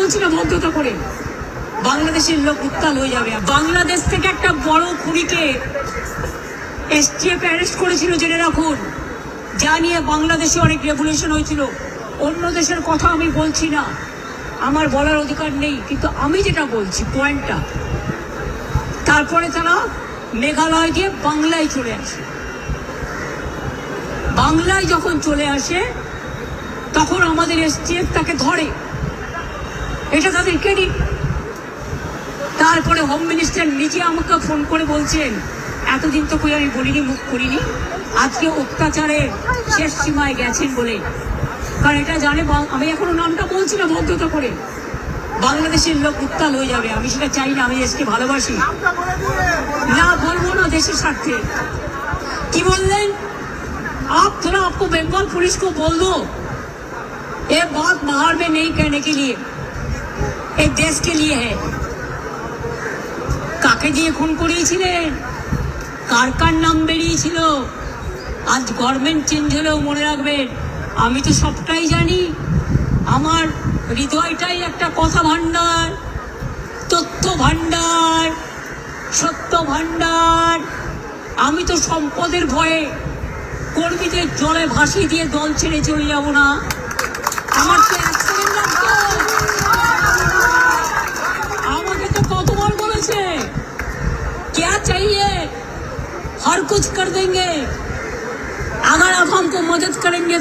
বলছি না ভদ্রতা করে, বাংলাদেশের লোক উত্তাল হয়ে যাবে। বাংলাদেশ থেকে একটা বড় খুনিকে এসটিএফ অ্যারেস্ট করেছিল, জেনে রাখুন। যা নিয়ে বাংলাদেশে অনেক রেভলিউশন হয়েছিল। অন্য দেশের কথা আমি বলছি না, আমার বলার অধিকার নেই, কিন্তু আমি যেটা বলছি পয়েন্টটা, তারপরে তারা মেঘালয় দিয়ে বাংলায় চলে আসে। বাংলায় যখন চলে আসে তখন আমাদের এসটিএফ তাকে ধরে, এটা তাদের ক্রেডিট। তারপরে হোম মিনিস্টার নিজে আমাকে ফোন করে বলছেন, এতদিন তো কই আমি বলিনি, মুখ করিনি, আজকে অত্যাচারের শেষ সীমায় গেছেন বলে। কারণ এটা জানে, আমি এখনো নামটা বলছি না ভদ্রতা করে, বাংলাদেশের লোক উত্তাল হয়ে যাবে। আমি সেটা চাই না, আমি দেশকে ভালোবাসি। না বলবো না দেশের স্বার্থে। কি বললেন? आप थोड़ा आपको बंगाल पुलिस को बोल दो, ये बात बाहर में नहीं कहने के लिए, एक देश के लिए है। কাকে দিয়ে খুন করিয়েছিলেন, কার কার নাম বেরিয়েছিল? আজ গভর্নমেন্ট চেঞ্জ হলেও মনে রাখবেন, আমি তো সবটাই জানি। আমার হৃদয়টাই একটা কথা ভান্ডার, তথ্য ভান্ডার, সত্য ভান্ডার। আমি তো সম্পদের ভয়ে কর্মীদের জলে ভাসিয়ে দিয়ে দল ছেড়ে চলে যাব না। আমার তো অ্যাক্সিডেন্ট লাগতো, আমাকে তো কতবার বলেছে क्या चाहिए, हर कुछ कर देंगे अगर आप हमको मदद करेंगे।